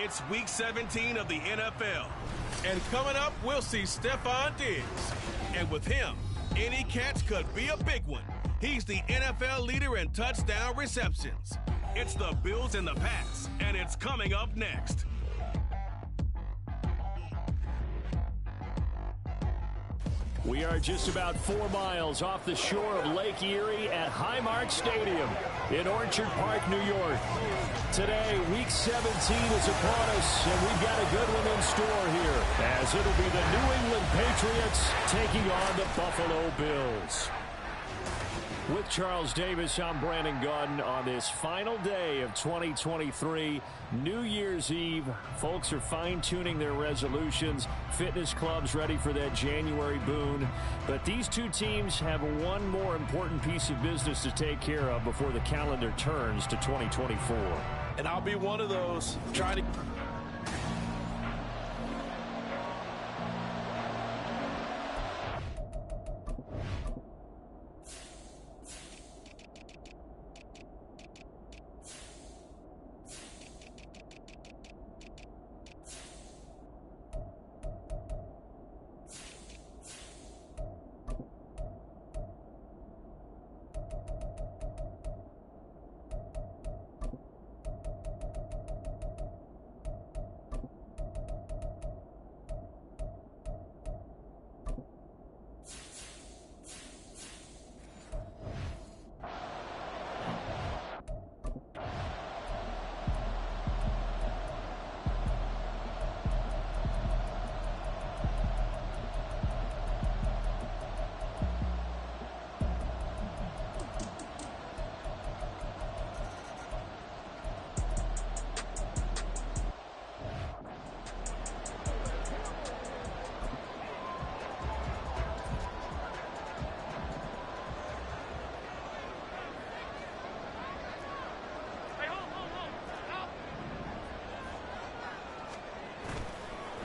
It's Week 17 of the NFL. And coming up, we'll see Stephon Diggs. And with him, any catch could be a big one. He's the NFL leader in touchdown receptions. It's the Bills in the Pass, and it's coming up next. We are just about 4 miles off the shore of Lake Erie at Highmark Stadium in Orchard Park, New York. Today, Week 17 is upon us, and we've got a good one in store here, as it'll be the New England Patriots taking on the Buffalo Bills. With Charles Davis, I'm Brandon Gaudin on this final day of 2023, New Year's Eve. Folks are fine-tuning their resolutions. Fitness clubs ready for that January boon. But these two teams have one more important piece of business to take care of before the calendar turns to 2024. And I'll be one of those trying to...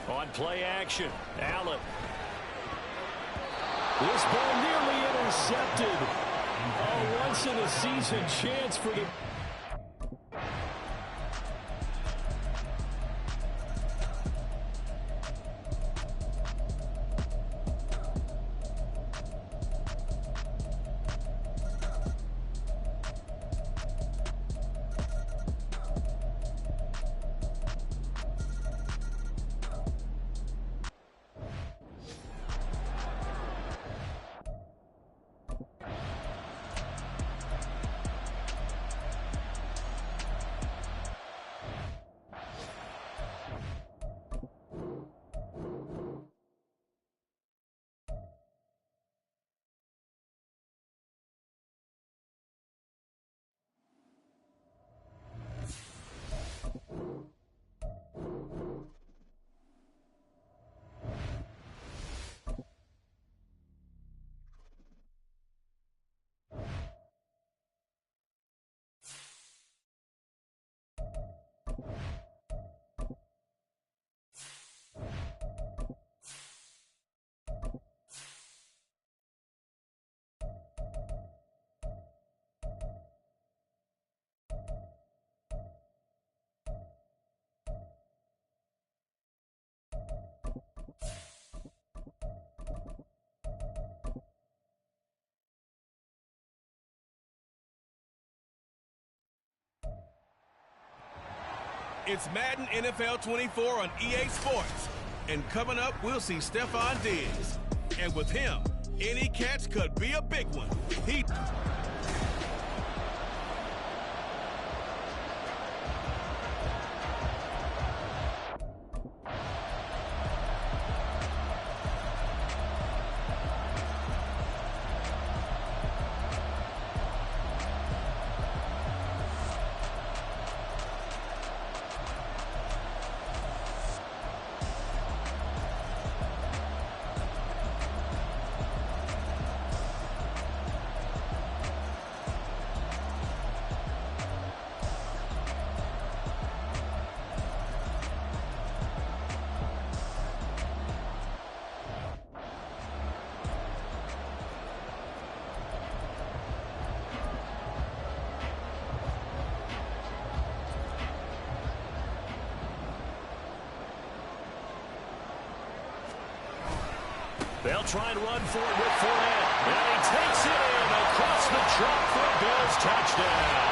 On play action, Allen. This ball nearly intercepted. A once-in-a-season chance for the... It's Madden NFL 24 on EA Sports. And coming up, we'll see Stephon Diggs. And with him, any catch could be a big one. They'll try and run for it with Fournette. And he takes it in across the chalk for a Bills touchdown.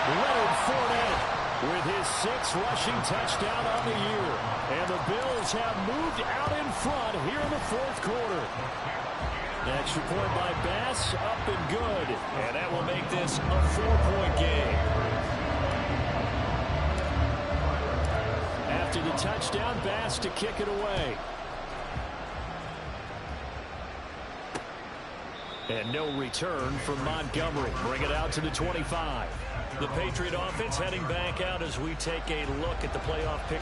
Leonard Fournette with his 6th rushing touchdown on the year. And the Bills have moved out in front here in the 4th quarter. Extra point by Bass, up and good. And that will make this a 4-point game. After the touchdown, Bass to kick it away. And no return from Montgomery. Bring it out to the 25. The Patriot offense heading back out as we take a look at the playoff pick.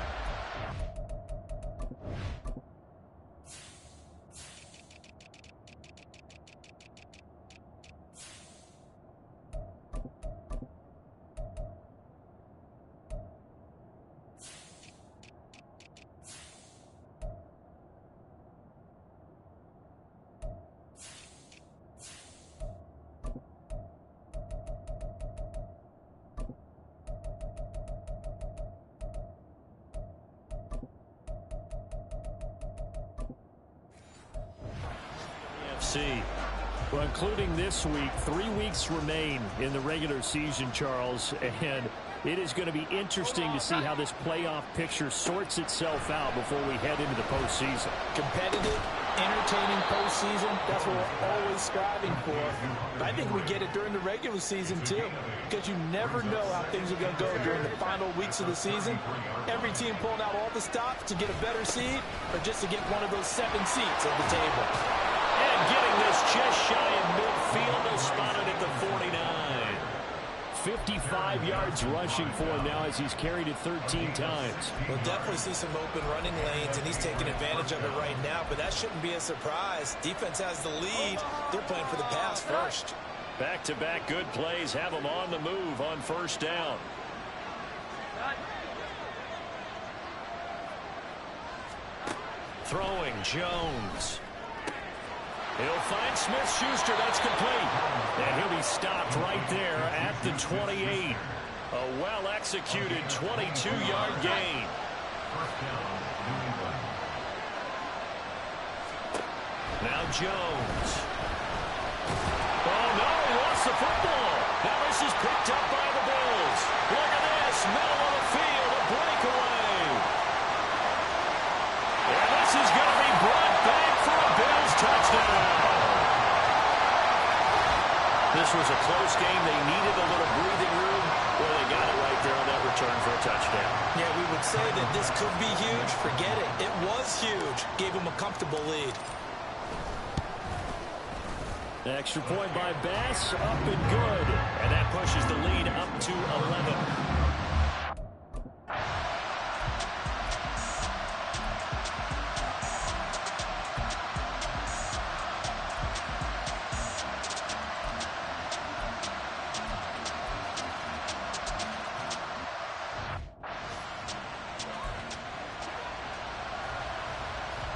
Well, including this week, 3 weeks remain in the regular season, Charles, and it is going to be interesting to see how this playoff picture sorts itself out before we head into the postseason. Competitive, entertaining postseason, that's what we're always striving for. But I think we get it during the regular season, too, because you never know how things are going to go during the final weeks of the season. Every team pulling out all the stops to get a better seed or just to get one of those 7 seats at the table. And getting this just shy of midfield, is spotted at the 49. 55 yards rushing for him now as he's carried it 13 times. We'll definitely see some open running lanes, and he's taking advantage of it right now, but that shouldn't be a surprise. Defense has the lead. They're playing for the pass first. Back-to-back good plays have them on the move on first down. Throwing Jones. He'll find Smith-Schuster. That's complete. And he'll be stopped right there at the 28. A well-executed 22-yard gain. Now Jones. Oh, no, he lost the football. Now this is picked up by the Bills. Look at this. Middle of the field, a breakaway. And this is going to be brought back for a Bills touchdown. This was a close game. They needed a little breathing room. Well, they got it right there on that return for a touchdown. Yeah, we would say that this could be huge. Forget it. It was huge. Gave them a comfortable lead. Extra point by Bass, up and good. And that pushes the lead up to 11.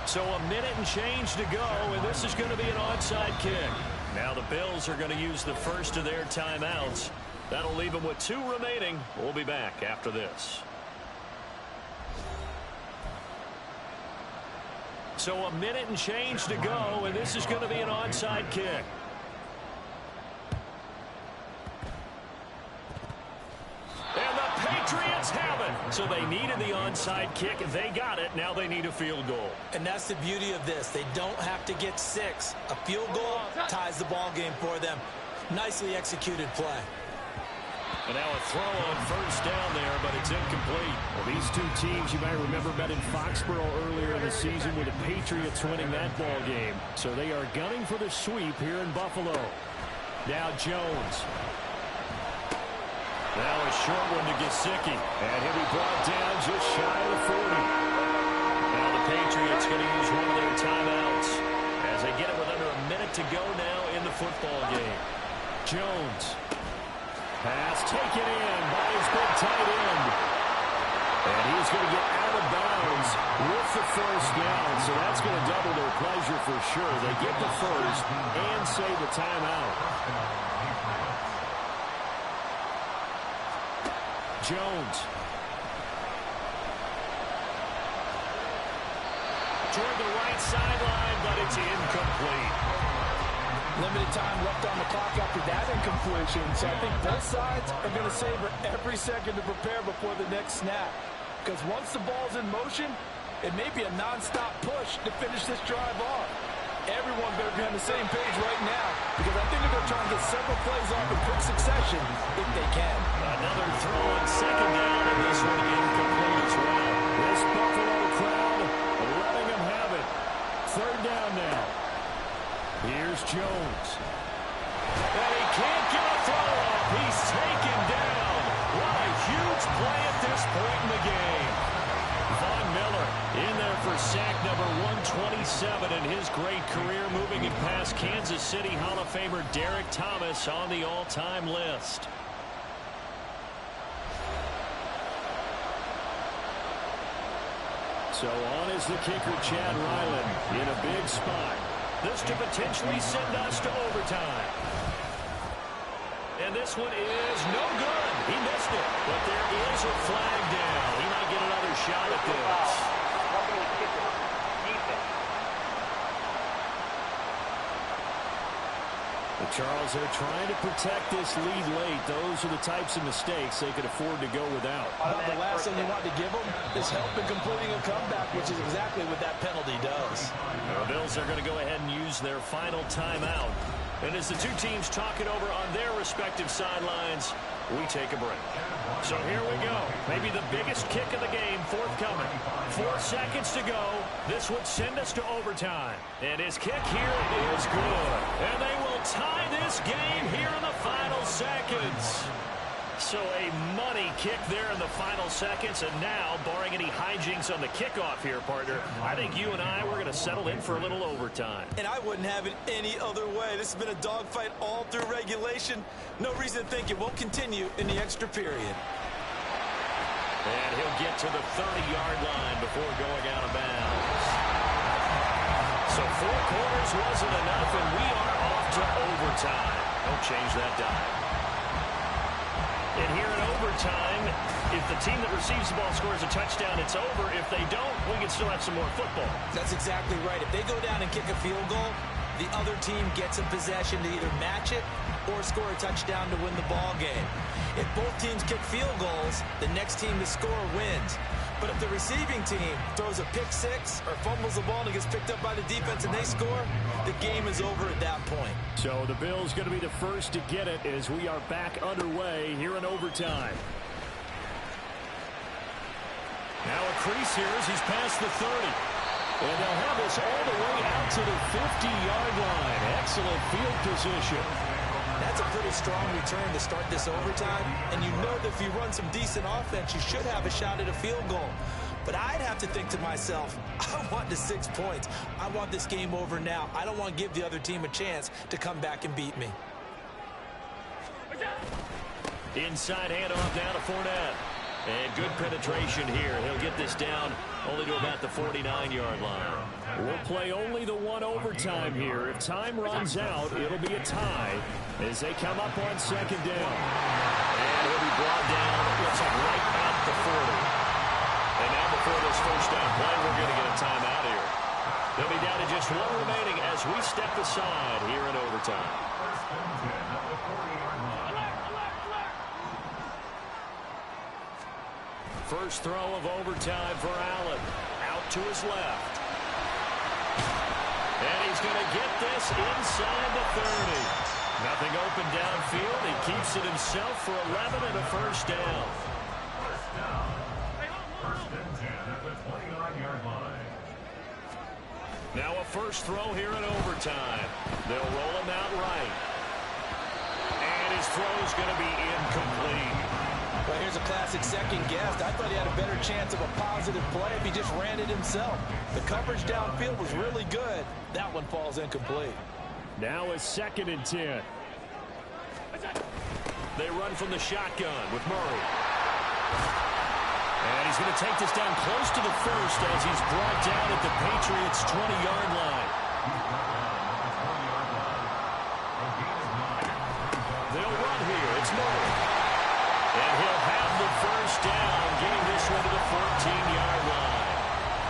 So a minute and change to go, and this is going to be an onside kick. Now the Bills are going to use the first of their timeouts. That'll leave them with 2 remaining. We'll be back after this. So a minute and change to go, and this is going to be an onside kick. And the Patriots have it. So they needed the onside kick. They got it. Now they need a field goal. And that's the beauty of this. They don't have to get 6. A field goal ties the ball game for them. Nicely executed play. And now a throw on first down there, but it's incomplete. Well, these two teams, you might remember, met in Foxborough earlier in the season with the Patriots winning that ball game. So they are gunning for the sweep here in Buffalo. Now Jones. Now a short one to Gesicki. And he'll be brought down just shy of the 40. Now the Patriots going to use one of their timeouts as they get it with under a minute to go now in the football game. Jones. Pass taken in by his big tight end. And he's going to get out of bounds with the first down. So that's going to double their pleasure for sure. They get the first and save the timeout. Jones. toward the right sideline, but it's incomplete. Limited time left on the clock after that incompletion, so I think both sides are going to savor every second to prepare before the next snap. Because once the ball's in motion, it may be a non-stop push to finish this drive off. Everyone better be on the same page right now, because I think they're going to try and get several plays off in quick succession if they can. Another throw on second down, and this one incomplete as well. This Buffalo crowd letting them have it. Third down now. Here's Jones. And he can't get a throw off. He's taken down. What a huge play at this point in the game. Von Miller in there for sack number 127 in his great career, moving it past Kansas City Hall of Famer Derek Thomas on the all-time list. So on is the kicker, Chad Ryland, in a big spot. This to potentially send us to overtime. And this one is no good. He missed it. But there is a flag down. He might get another shot at this. Charles, they're trying to protect this lead late. Those are the types of mistakes they could afford to go without. The last thing you want to give them is help in completing a comeback, which is exactly what that penalty does. The Bills are going to go ahead and use their final timeout. And as the two teams talk it over on their respective sidelines, we take a break. So here we go. Maybe the biggest kick of the game forthcoming. 4 seconds to go. This would send us to overtime. And his kick here is good. And they will tie this game here in the final seconds. So a money kick there in the final seconds. And now, barring any hijinks on the kickoff here, partner, I think you and I, we're going to settle in for a little overtime. And I wouldn't have it any other way. This has been a dogfight all through regulation. No reason to think it won't continue in the extra period. And he'll get to the 30-yard line before going out of bounds. So 4 quarters wasn't enough, and we are off to overtime. Don't change that dime. And here in overtime, if the team that receives the ball scores a touchdown, it's over. If they don't, we can still have some more football. That's exactly right. If they go down and kick a field goal, the other team gets a possession to either match it or score a touchdown to win the ball game. If both teams kick field goals, the next team to score wins. But if the receiving team throws a pick six or fumbles the ball and gets picked up by the defense and they score, the game is over at that point. So the Bills going to be the first to get it as we are back underway here in overtime. Now a crease here as he's past the 30. And they'll have us all the way out to the 50-yard line. Excellent field position. That's a pretty strong return to start this overtime. And you know that if you run some decent offense, you should have a shot at a field goal. But I'd have to think to myself, I want the 6 points. I want this game over now. I don't want to give the other team a chance to come back and beat me. Inside handoff down to Fournette. And good penetration here. He'll get this down only to about the 49-yard line. We'll play only the 1 overtime here. If time runs out, it'll be a tie as they come up on second down. And he'll be brought down, looks like right at the 40. And now before this first down play, we're going to get a timeout here. They'll be down to just 1 remaining as we step aside here in overtime. First throw of overtime for Allen. Out to his left. And he's going to get this inside the 30. Nothing open downfield. He keeps it himself for 11 and a first down. Now a first throw here in overtime. They'll roll him out right. And his throw is going to be incomplete. Well, here's a classic second guess. I thought he had a better chance of a positive play if he just ran it himself. The coverage downfield was really good. That one falls incomplete. Now a 2nd and 10. They run from the shotgun with Murray. And he's going to take this down close to the first as he's brought down at the Patriots' 20-yard line. They'll run here. It's Murray. And he'll have the first down, getting this one to the 14-yard line.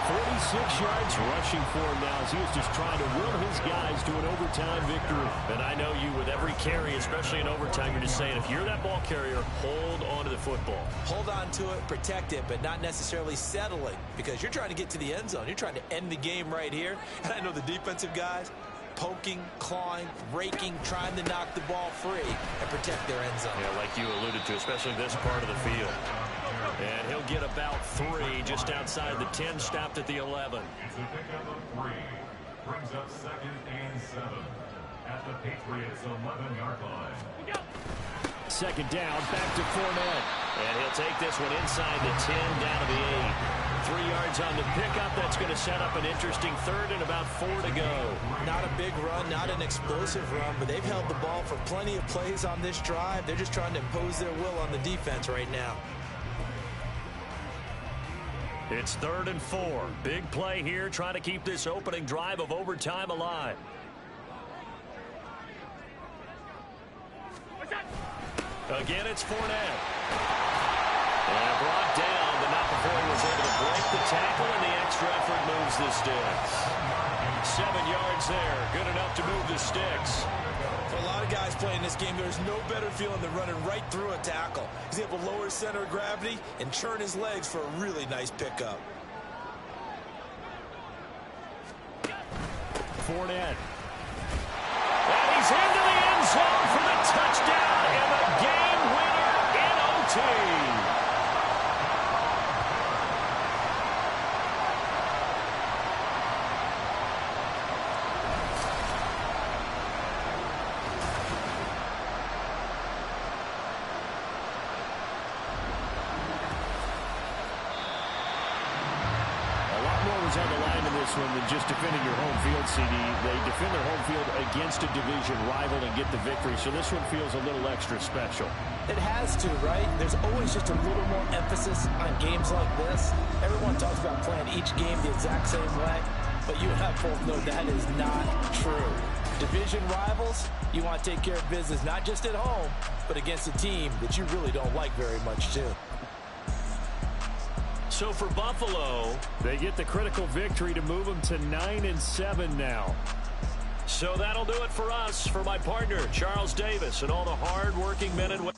46 yards rushing for him now as he was just trying to will his guys to an overtime victory. And I know you, with every carry, especially in overtime, you're just saying, if you're that ball carrier, hold on to the football. Hold on to it, protect it, but not necessarily settling, because you're trying to get to the end zone. You're trying to end the game right here. And I know the defensive guys, poking, clawing, raking, trying to knock the ball free and protect their end zone. Yeah, like you alluded to, especially this part of the field. And he'll get about 3 just outside the 10, stopped at the 11. It's a pickup of 3. Brings up 2nd and 7 at the Patriots 11-yard line. Second down, back to Fournette. And he'll take this one inside the 10, down to the 8. 3 yards on the pickup. That's going to set up an interesting 3rd and about 4 to go. Not a big run, not an explosive run, but they've held the ball for plenty of plays on this drive. They're just trying to impose their will on the defense right now. It's 3rd and 4. Big play here, trying to keep this opening drive of overtime alive. Again, it's Fournette. And brought down, but not before he was able to break the tackle, and the extra effort moves the sticks. 7 yards there, good enough to move the sticks. For a lot of guys playing this game, there's no better feeling than running right through a tackle. He's able to lower his center of gravity and churn his legs for a really nice pickup. Fournette. And he's into the end zone for the touchdown and the game winner in OT. On the line in this one than just defending your home field, CD. They defend their home field against a division rival and get the victory, so this one feels a little extra special. It has to, right? There's always just a little more emphasis on games like this. Everyone talks about playing each game the exact same way, but you and I both know that is not true. Division rivals, you want to take care of business not just at home, but against a team that you really don't like very much, too. So for Buffalo, they get the critical victory to move them to 9-7 now. So that'll do it for us. For my partner, Charles Davis, and all the hard-working men and women.